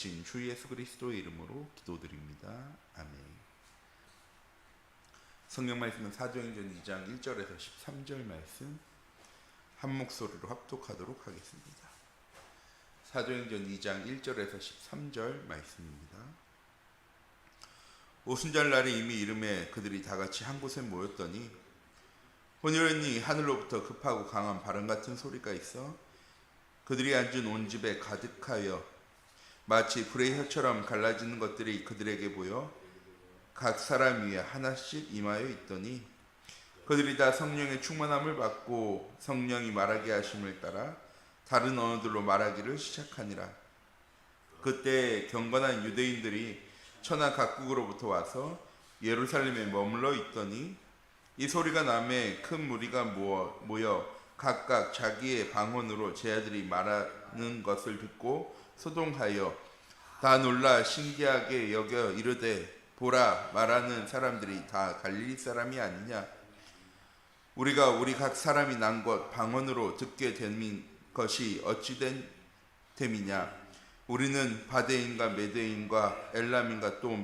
주 예수 그리스도의 이름으로 기도드립니다. 아멘. 성경 말씀은 사도행전 2장 1절에서 13절 말씀 한 목소리로 합독하도록 하겠습니다. 사도행전 2장 1절에서 13절 말씀입니다. 오순절날에 이미 이름에 그들이 다같이 한 곳에 모였더니 혼혈이 하늘로부터 급하고 강한 바람 같은 소리가 있어 그들이 앉은 온 집에 가득하여 마치 불의 혀처럼 갈라지는 것들이 그들에게 보여 각 사람 위에 하나씩 임하여 있더니 그들이 다 성령의 충만함을 받고 성령이 말하게 하심을 따라 다른 언어들로 말하기를 시작하니라. 그때 경건한 유대인들이 천하 각국으로부터 와서 예루살렘에 머물러 있더니 이 소리가 나매 큰 무리가 모여 각각 자기의 방언으로 제 아들이 말하는 것을 듣고 소동하여 다 놀라 신기하게 여겨 이르되 보라, 말하는 사람들이 다 갈릴리 사람이 아니냐. 우리가 우리 각 사람이 난 것 방언으로 듣게 된 것이 어찌 된 됨이냐. 우리는 바데인과 메데인과 엘람인과 또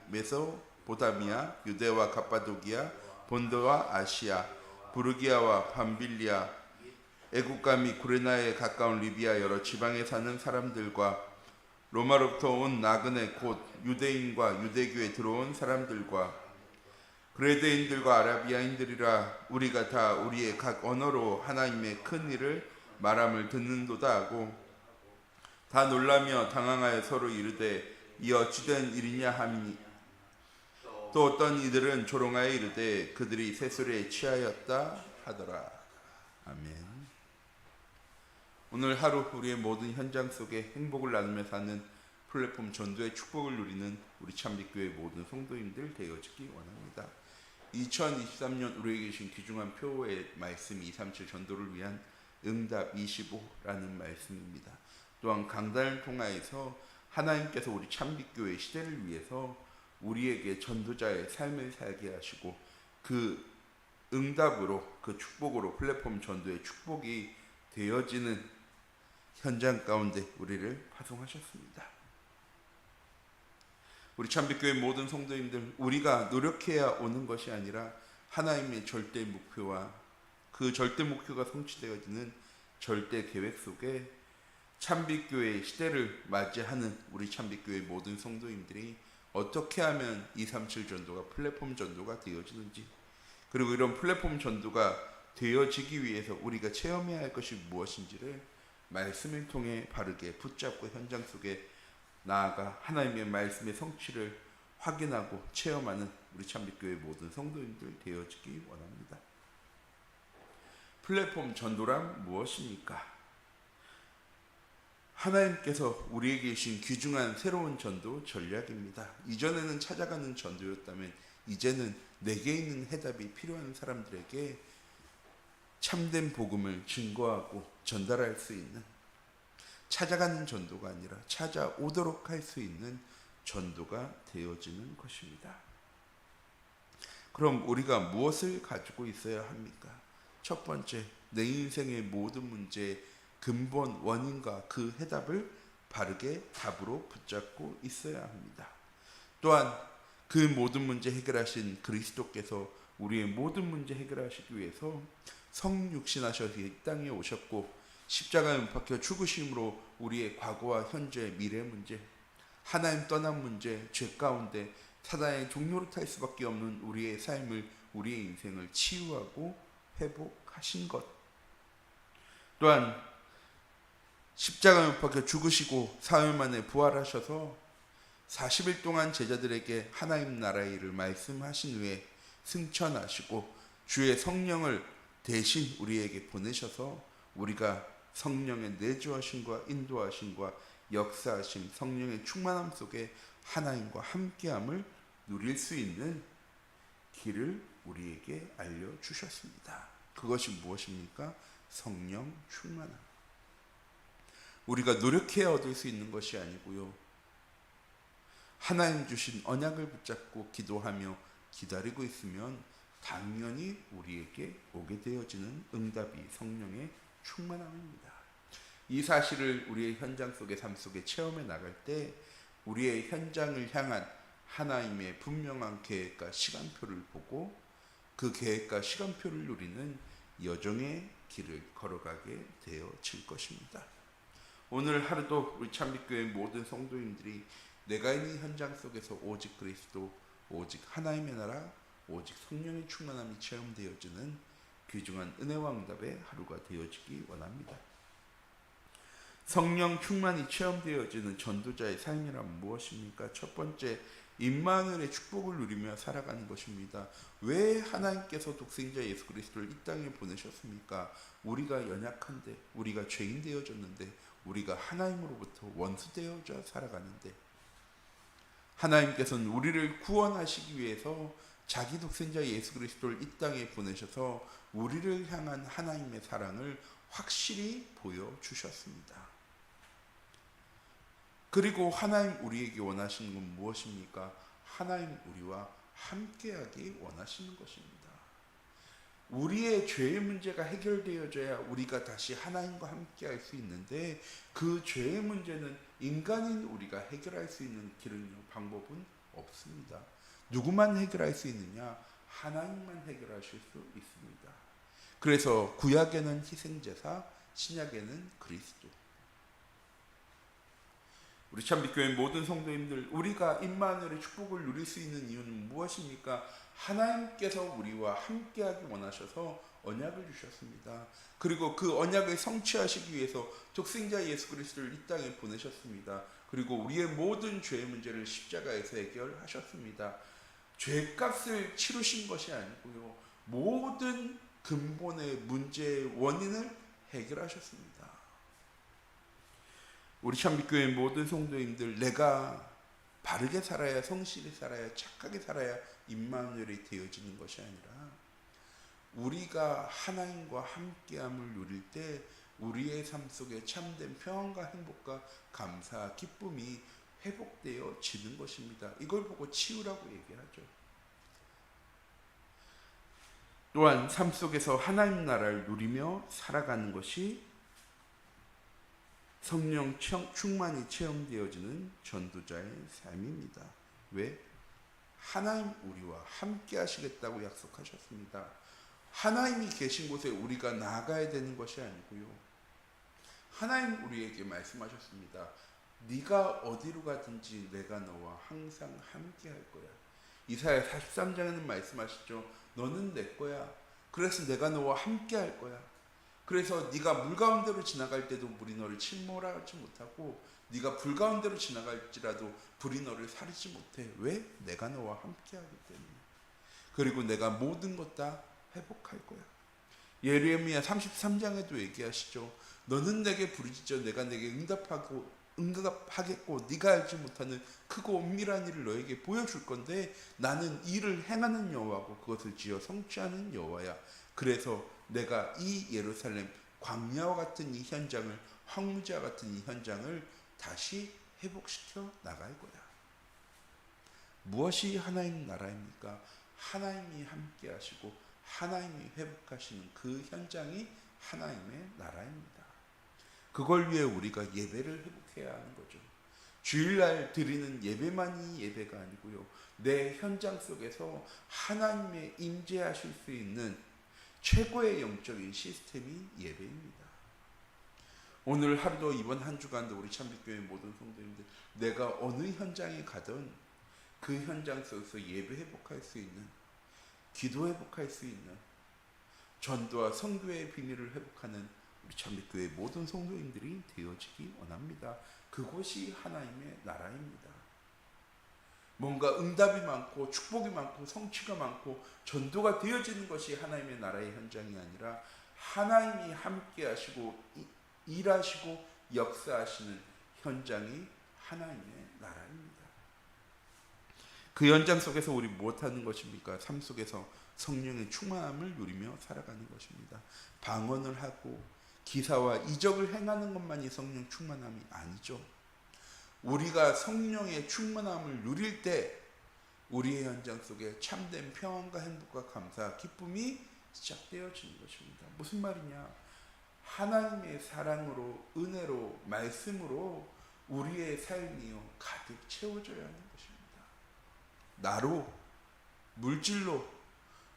메소포타미아, 유대와 갑바도기아, 본도와 아시아, 부르기아와 밤빌리아, 애국과 및 구레나에 가까운 리비아 여러 지방에 사는 사람들과 로마로부터 온 나그네 곧 유대인과 유대교에 들어온 사람들과 그레데인들과 아라비아인들이라 우리가 다 우리의 각 언어로 하나님의 큰 일을 말함을 듣는도다 하고 다 놀라며 당황하여 서로 이르되 이 어찌된 일이냐 하니 또 어떤 이들은 조롱하여 이르되 그들이 새술에 취하였다 하더라. 아멘. 오늘 하루 우리의 모든 현장 속에 행복을 나누며 사는 플랫폼 전도의 축복을 누리는 우리 참빛교회 모든 성도님들 되어지기 원합니다. 2023년 우리에게 계신 귀중한 표의 말씀 237 전도를 위한 응답 25라는 말씀입니다. 또한 강단을 통하여서 하나님께서 우리 참빛교회 시대를 위해서 우리에게 전도자의 삶을 살게 하시고 그 응답으로 그 축복으로 플랫폼 전도의 축복이 되어지는 현장 가운데 우리를 파송하셨습니다. 우리 참빛교회 모든 성도님들, 우리가 노력해야 오는 것이 아니라 하나님의 절대 목표와 그 절대 목표가 성취되어지는 절대 계획 속에 참빛교회의 시대를 맞이하는 우리 참빛교회 모든 성도님들이 어떻게 하면 237 전도가 플랫폼 전도가 되어지는지, 그리고 이런 플랫폼 전도가 되어지기 위해서 우리가 체험해야 할 것이 무엇인지를 말씀을 통해 바르게 붙잡고 현장 속에 나아가 하나님의 말씀의 성취를 확인하고 체험하는 우리 참빛교회 모든 성도님들 되어지기 원합니다. 플랫폼 전도란 무엇입니까? 하나님께서 우리에게 주신 귀중한 새로운 전도 전략입니다. 이전에는 찾아가는 전도였다면 이제는 내게 있는 해답이 필요한 사람들에게 참된 복음을 증거하고 전달할 수 있는, 찾아가는 전도가 아니라 찾아오도록 할 수 있는 전도가 되어지는 것입니다. 그럼 우리가 무엇을 가지고 있어야 합니까? 첫 번째, 내 인생의 모든 문제의 근본 원인과 그 해답을 바르게 답으로 붙잡고 있어야 합니다. 또한 그 모든 문제 해결하신 그리스도께서 우리의 모든 문제 해결하시기 위해서 성육신하셔서 이 땅에 오셨고 십자가에 못 박혀 죽으심으로 우리의 과거와 현재, 미래 문제, 하나님 떠난 문제, 죄 가운데 사단의 종로를 탈 수밖에 없는 우리의 삶을, 우리의 인생을 치유하고 회복하신 것. 또한 십자가에 못 박혀 죽으시고 사흘 만에 부활하셔서 40일 동안 제자들에게 하나님 나라의 일을 말씀하신 후에 승천하시고 주의 성령을 대신 우리에게 보내셔서 우리가 성령의 내주하심과 인도하심과 역사하심, 성령의 충만함 속에 하나님과 함께함을 누릴 수 있는 길을 우리에게 알려주셨습니다. 그것이 무엇입니까? 성령 충만함. 우리가 노력해야 얻을 수 있는 것이 아니고요, 하나님 주신 언약을 붙잡고 기도하며 기다리고 있으면 당연히 우리에게 오게 되어지는 응답이 성령의 충만함입니다. 이 사실을 우리의 현장 속의 삶 속에 체험해 나갈 때 우리의 현장을 향한 하나님의 분명한 계획과 시간표를 보고 그 계획과 시간표를 누리는 여정의 길을 걸어가게 되어질 것입니다. 오늘 하루도 우리 참빛교회 모든 성도님들이 내가 있는 현장 속에서 오직 그리스도, 오직 하나님의 나라, 오직 성령의 충만함이 체험되어지는 귀중한 은혜와 응답의 하루가 되어지기 원합니다. 성령 충만이 체험되어지는 전도자의 삶이란 무엇입니까? 첫 번째, 임마누엘의 축복을 누리며 살아가는 것입니다. 왜 하나님께서 독생자 예수 그리스도를 이 땅에 보내셨습니까? 우리가 연약한데, 우리가 죄인 되어졌는데, 우리가 하나님으로부터 원수 되어져 살아가는데, 하나님께서는 우리를 구원하시기 위해서 자기 독생자 예수 그리스도를 이 땅에 보내셔서 우리를 향한 하나님의 사랑을 확실히 보여주셨습니다. 그리고 하나님 우리에게 원하시는 건 무엇입니까? 하나님 우리와 함께하기 원하시는 것입니다. 우리의 죄의 문제가 해결되어져야 우리가 다시 하나님과 함께할 수 있는데 그 죄의 문제는 인간인 우리가 해결할 수 있는 길은요, 방법은 없습니다. 누구만 해결할 수 있느냐? 하나님만 해결하실 수 있습니다. 그래서 구약에는 희생제사, 신약에는 그리스도. 우리 참빛교회 모든 성도님들, 우리가 임마누엘의 축복을 누릴 수 있는 이유는 무엇입니까? 하나님께서 우리와 함께하기 원하셔서 언약을 주셨습니다. 그리고 그 언약을 성취하시기 위해서 독생자 예수 그리스도를 이 땅에 보내셨습니다. 그리고 우리의 모든 죄의 문제를 십자가에서 해결하셨습니다. 죄값을 치르신 것이 아니고요, 모든 근본의 문제의 원인을 해결하셨습니다. 우리 참빛교회 모든 성도님들, 내가 바르게 살아야, 성실히 살아야, 착하게 살아야 임마누엘이 되어지는 것이 아니라 우리가 하나님과 함께함을 누릴 때 우리의 삶 속에 참된 평안과 행복과 감사, 기쁨이 회복되어지는 것입니다. 이걸 보고 치유라고 얘기하죠. 또한 삶 속에서 하나님 나라를 누리며 살아가는 것이 성령 충만이 체험되어지는 전도자의 삶입니다. 왜? 하나님 우리와 함께 하시겠다고 약속하셨습니다. 하나님이 계신 곳에 우리가 나아가야 되는 것이 아니고요, 하나님 우리에게 말씀하셨습니다. 네가 어디로 가든지 내가 너와 항상 함께 할 거야. 이사야 43장에는 말씀하시죠. 너는 내 거야. 그래서 내가 너와 함께 할 거야. 그래서 네가 물 가운데로 지나갈 때도 물이 너를 침몰하지 못하고, 네가 불 가운데로 지나갈지라도 불이 너를 사르지 못해. 왜? 내가 너와 함께하기 때문에. 그리고 내가 모든 것 다 회복할 거야. 예레미야 33장에도 얘기하시죠. 너는 내게 부르짖어 내가 내게 응답하겠고 네가 알지 못하는 크고 은밀한 일을 너에게 보여줄 건데 나는 이를 행하는 여호와고 그것을 지어 성취하는 여호와야. 그래서 내가 이 예루살렘 광야와 같은 이 현장을, 황무지와 같은 이 현장을 다시 회복시켜 나갈 거야. 무엇이 하나님 나라입니까? 하나님이 함께 하시고 하나님이 회복하시는 그 현장이 하나님의 나라입니다. 그걸 위해 우리가 예배를 회복해야 하는 거죠. 주일날 드리는 예배만이 예배가 아니고요, 내 현장 속에서 하나님의 임재하실 수 있는 최고의 영적인 시스템이 예배입니다. 오늘 하루도 이번 한 주간도 우리 참빛교회 모든 성도님들, 내가 어느 현장에 가든 그 현장 속에서 예배 회복할 수 있는, 기도 회복할 수 있는, 전도와 성교의 비밀을 회복하는 우리 참빛교회 모든 성도님들이 되어지기 원합니다. 그곳이 하나님의 나라입니다. 뭔가 응답이 많고 축복이 많고 성취가 많고 전도가 되어지는 것이 하나님의 나라의 현장이 아니라 하나님이 함께 하시고 일하시고 역사하시는 현장이 하나님의 나라입니다. 그 현장 속에서 우리 무엇하는 것입니까? 삶 속에서 성령의 충만함을 누리며 살아가는 것입니다. 방언을 하고 기사와 이적을 행하는 것만이 성령 충만함이 아니죠. 우리가 성령의 충만함을 누릴 때 우리의 현장 속에 참된 평안과 행복과 감사, 기쁨이 시작되어지는 것입니다. 무슨 말이냐? 하나님의 사랑으로, 은혜로, 말씀으로 우리의 삶이요 가득 채워져야 하는 것입니다. 나로, 물질로,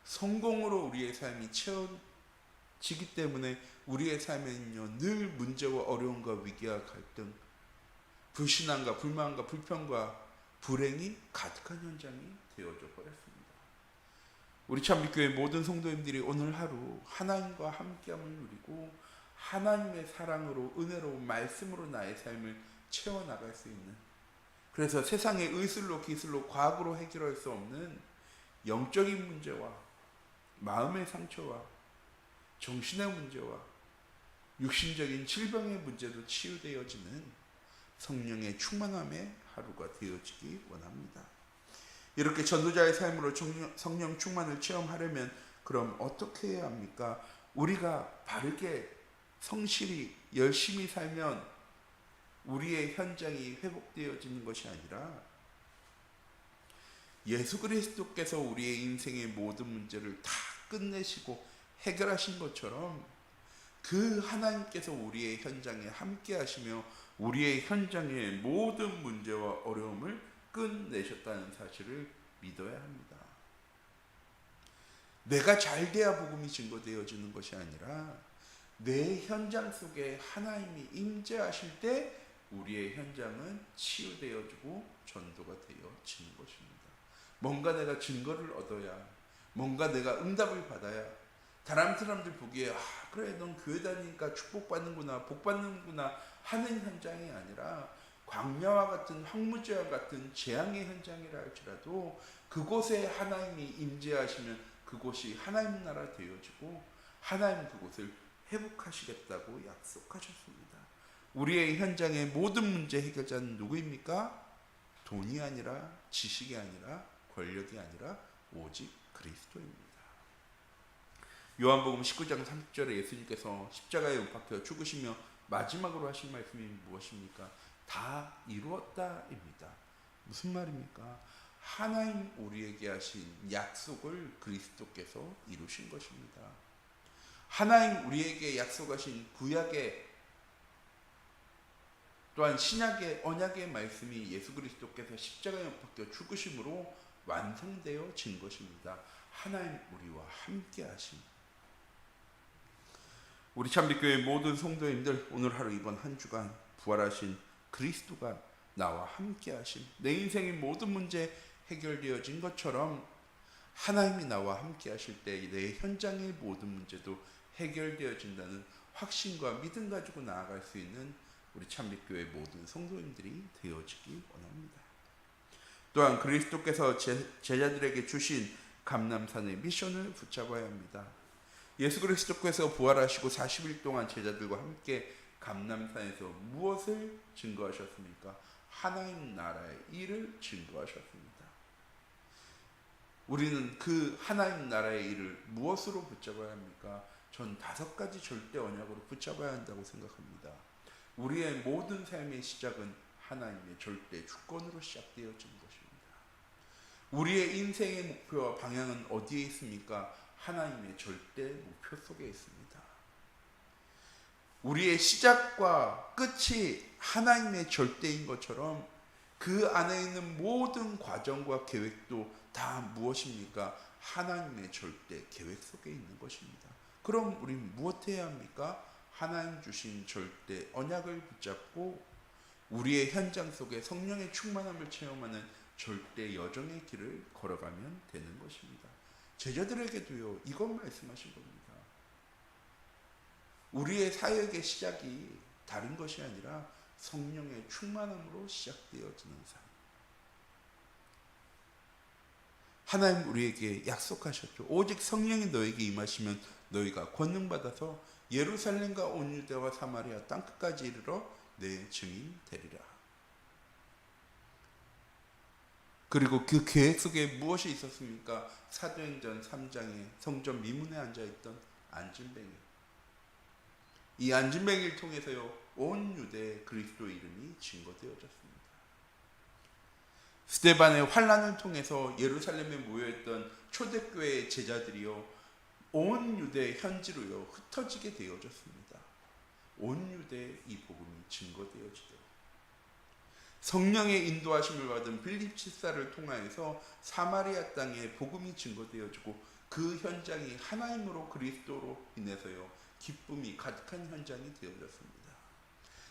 성공으로 우리의 삶이 채워지기 때문에 우리의 삶에는요 늘 문제와 어려움과 위기와 갈등, 불신앙과 불만과 불평과 불행이 가득한 현장이 되어져 버렸습니다. 우리 참빛교회 모든 성도님들이 오늘 하루 하나님과 함께함을 누리고 하나님의 사랑으로, 은혜로, 말씀으로 나의 삶을 채워나갈 수 있는, 그래서 세상의 의술로, 기술로, 과학으로 해결할 수 없는 영적인 문제와 마음의 상처와 정신의 문제와 육신적인 질병의 문제도 치유되어지는 성령의 충만함의 하루가 되어지기 원합니다. 이렇게 전도자의 삶으로 성령 충만을 체험하려면 그럼 어떻게 해야 합니까? 우리가 바르게 성실히 열심히 살면 우리의 현장이 회복되어지는 것이 아니라 예수 그리스도께서 우리의 인생의 모든 문제를 다 끝내시고 해결하신 것처럼 그 하나님께서 우리의 현장에 함께 하시며 우리의 현장의 모든 문제와 어려움을 끝내셨다는 사실을 믿어야 합니다. 내가 잘 돼야 복음이 증거되어지는 것이 아니라 내 현장 속에 하나님이 임재하실 때 우리의 현장은 치유되어지고 전도가 되어지는 것입니다. 뭔가 내가 증거를 얻어야, 뭔가 내가 응답을 받아야 다른 사람들 보기에 그래 넌 교회 다니니까 축복받는구나, 복받는구나 하는 현장이 아니라 광야와 같은 황무지와 같은 재앙의 현장이라 할지라도 그곳에 하나님이 임재하시면 그곳이 하나님 나라 되어지고 하나님 그곳을 회복하시겠다고 약속하셨습니다. 우리의 현장의 모든 문제 해결자는 누구입니까? 돈이 아니라, 지식이 아니라, 권력이 아니라 오직 그리스도입니다. 요한복음 19장 30절에 예수님께서 십자가에 못 박혀 죽으시며 마지막으로 하신 말씀이 무엇입니까? 다 이루었다입니다. 무슨 말입니까? 하나님 우리에게 하신 약속을 그리스도께서 이루신 것입니다. 하나님 우리에게 약속하신 구약의 또한 신약의 언약의 말씀이 예수 그리스도께서 십자가에 못 박혀 죽으심으로 완성되어진 것입니다. 하나님 우리와 함께 하신, 우리 참빛교회 모든 성도님들 오늘 하루 이번 한 주간 부활하신 그리스도가 나와 함께 하신, 내 인생의 모든 문제 해결되어진 것처럼 하나님이 나와 함께 하실 때 내 현장의 모든 문제도 해결되어진다는 확신과 믿음 가지고 나아갈 수 있는 우리 참빛교회 모든 성도님들이 되어지기 원합니다. 또한 그리스도께서 제자들에게 주신 감람산의 미션을 붙잡아야 합니다. 예수 그리스도께서 부활하시고 40일 동안 제자들과 함께 감람산에서 무엇을 증거하셨습니까? 하나님 나라의 일을 증거하셨습니다. 우리는 그 하나님 나라의 일을 무엇으로 붙잡아야 합니까? 전 5가지 절대 언약으로 붙잡아야 한다고 생각합니다. 우리의 모든 삶의 시작은 하나님의 절대 주권으로 시작되어진 것입니다. 우리의 인생의 목표와 방향은 어디에 있습니까? 하나님의 절대 목표 속에 있습니다. 우리의 시작과 끝이 하나님의 절대인 것처럼 그 안에 있는 모든 과정과 계획도 다 무엇입니까? 하나님의 절대 계획 속에 있는 것입니다. 그럼 우리는 무엇 해야 합니까? 하나님 주신 절대 언약을 붙잡고 우리의 현장 속에 성령의 충만함을 체험하는 절대 여정의 길을 걸어가면 되는 것입니다. 제자들에게도요 이것 말씀하신 겁니다. 우리의 사역의 시작이 다른 것이 아니라 성령의 충만함으로 시작되어지는 삶. 하나님 우리에게 약속하셨죠. 오직 성령이 너에게 임하시면 너희가 권능 받아서 예루살렘과 온 유대와 사마리아 땅끝까지 이르러 내 증인 되리라. 그리고 그 계획 속에 무엇이 있었습니까? 사도행전 3장에 성전 미문에 앉아있던 안진뱅이. 이 안진뱅이를 통해서요 온 유대에 그리스도 이름이 증거되어졌습니다. 스데반의 환란을 통해서 예루살렘에 모여있던 초대교회의 제자들이요 온 유대 현지로요 흩어지게 되어졌습니다. 온 유대에 이 복음이 증거되어지도록, 성령의 인도하심을 받은 빌립 집사를 통하여서 사마리아 땅에 복음이 증거되어지고 그 현장이 하나님으로 그리스도로 인해서요 기쁨이 가득한 현장이 되어졌습니다.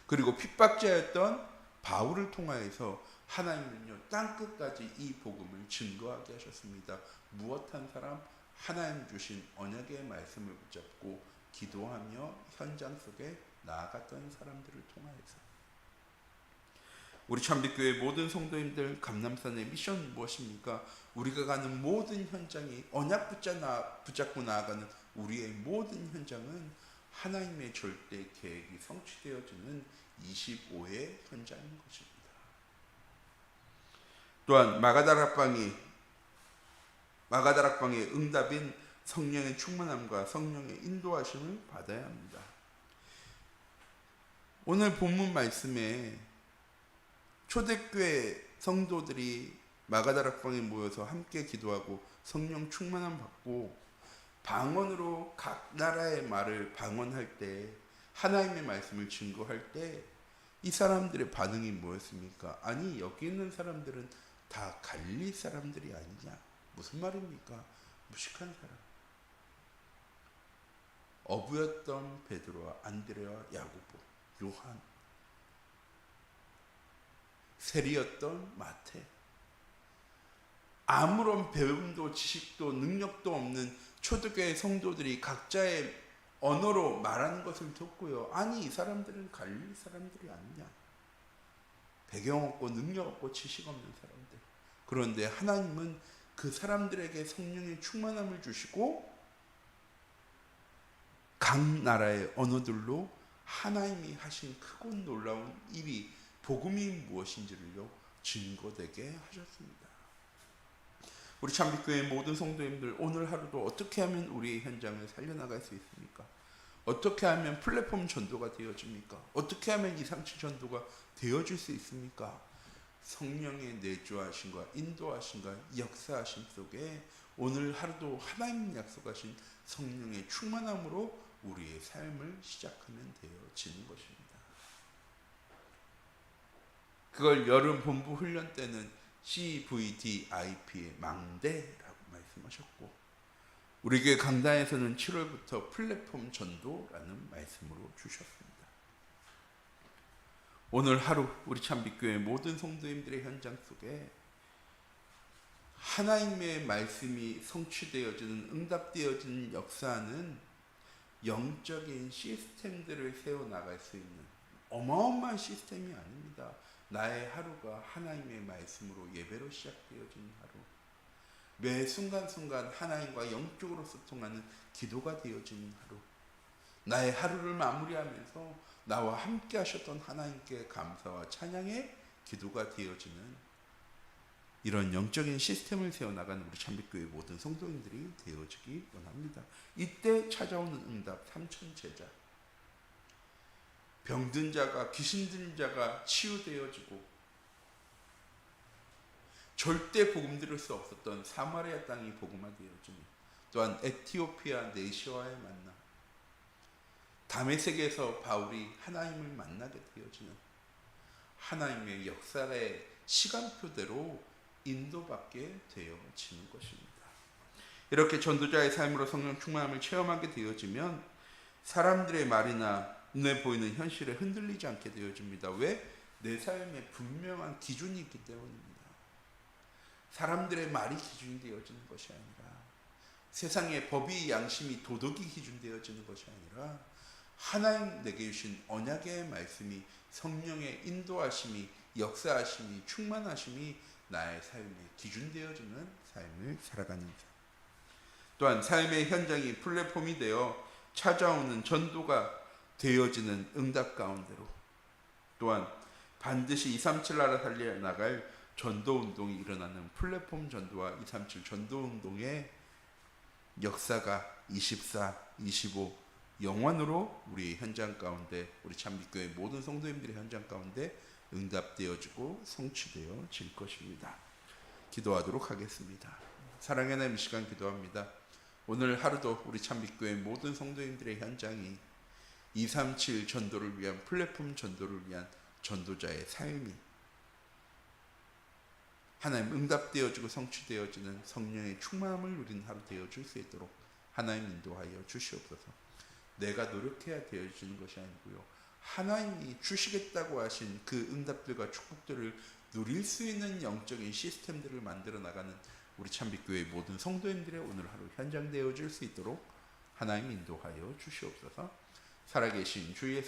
그리고 핍박자였던 바울을 통하여서 하나님은요 땅끝까지 이 복음을 증거하게 하셨습니다. 무엇한 사람? 하나님 주신 언약의 말씀을 붙잡고 기도하며 현장 속에 나아갔던 사람들을 통하여서. 우리 참빛교회 모든 성도님들, 감람산의 미션 무엇입니까? 우리가 가는 모든 현장이 언약 붙잡고 나아가는 우리의 모든 현장은 하나님의 절대 계획이 성취되어지는 25회 현장인 것입니다. 또한 마가다락방의 응답인 성령의 충만함과 성령의 인도하심을 받아야 합니다. 오늘 본문 말씀에 초대교회 성도들이 마가다락방에 모여서 함께 기도하고 성령 충만함 받고 방언으로 각 나라의 말을 방언할 때, 하나님의 말씀을 증거할 때 이 사람들의 반응이 뭐였습니까? 아니 여기 있는 사람들은 다 갈릴리 사람들이 아니냐? 무슨 말입니까? 무식한 사람. 어부였던 베드로와 안드레와 야고보, 요한, 세리였던 마태, 아무런 배움도 지식도 능력도 없는 초대교회 성도들이 각자의 언어로 말하는 것을 듣고요, 아니 이 사람들은 갈릴리 사람들이 아니냐, 배경 없고 능력 없고 지식 없는 사람들. 그런데 하나님은 그 사람들에게 성령의 충만함을 주시고 각 나라의 언어들로 하나님이 하신 크고 놀라운 일이, 복음이 무엇인지를요 증거되게 하셨습니다. 우리 참빛교회 모든 성도님들, 오늘 하루도 어떻게 하면 우리의 현장을 살려나갈 수 있습니까? 어떻게 하면 플랫폼 전도가 되어집니까? 어떻게 하면 237 전도가 되어질 수 있습니까? 성령의 내주하심과 인도하심과 역사하심 속에 오늘 하루도 하나님 약속하신 성령의 충만함으로 우리의 삶을 시작하면 되어지는 것입니다. 그걸 여름 본부 훈련 때는 CVDIP의 망대라고 말씀하셨고, 우리 교회 강단에서는 7월부터 플랫폼 전도라는 말씀으로 주셨습니다. 오늘 하루 우리 참빛교회 모든 성도님들의 현장 속에 하나님의 말씀이 성취되어지는, 응답되어지는 역사는 영적인 시스템들을 세워나갈 수 있는 어마어마한 시스템이 아닙니다. 나의 하루가 하나님의 말씀으로 예배로 시작되어진 하루, 매 순간순간 하나님과 영적으로 소통하는 기도가 되어지는 하루, 나의 하루를 마무리하면서 나와 함께 하셨던 하나님께 감사와 찬양의 기도가 되어지는 이런 영적인 시스템을 세워나가는 우리 참빛교회 모든 성도님들이 되어지기 원합니다. 이때 찾아오는 응답, 3천 제자, 병든 자가, 귀신 들린 자가 치유되어지고, 절대 복음 들을 수 없었던 사마리아 땅이 복음화되어지니, 또한 에티오피아 내시와의 만남, 다메섹에서 바울이 하나님을 만나게 되어지는 하나님의 역사의 시간표대로 인도받게 되어지는 것입니다. 이렇게 전도자의 삶으로 성령 충만함을 체험하게 되어지면 사람들의 말이나 눈에 보이는 현실에 흔들리지 않게 되어집니다. 왜? 내 삶에 분명한 기준이 있기 때문입니다. 사람들의 말이 기준이 되어지는 것이 아니라, 세상의 법이, 양심이, 도덕이 기준 되어지는 것이 아니라, 하나님 내게 주신 언약의 말씀이, 성령의 인도하심이, 역사하심이, 충만하심이 나의 삶에 기준 되어지는 삶을 살아가는 삶. 또한 삶의 현장이 플랫폼이 되어 찾아오는 전도가 되어지는 응답 가운데로, 또한 반드시 237 나라 살려나갈 전도운동이 일어나는 플랫폼 전도와 237 전도운동의 역사가 24, 25 영원으로 우리 현장 가운데, 우리 참빛교회 모든 성도님들의 현장 가운데 응답되어지고 성취되어질 것입니다. 기도하도록 하겠습니다. 사랑의 하나님, 이 시간 기도합니다. 오늘 하루도 우리 참빛교회 모든 성도님들의 현장이 237 전도를 위한 플랫폼 전도를 위한 전도자의 삶이 하나님 응답되어지고 성취되어지는 성령의 충만함을 누리는 하루 되어줄 수 있도록 하나님 인도하여 주시옵소서. 내가 노력해야 되어지는 것이 아니고요, 하나님이 주시겠다고 하신 그 응답들과 축복들을 누릴 수 있는 영적인 시스템들을 만들어 나가는 우리 참빛교회 모든 성도님들의 오늘 하루 현장되어질 수 있도록 하나님 인도하여 주시옵소서. 살아계신 주 예수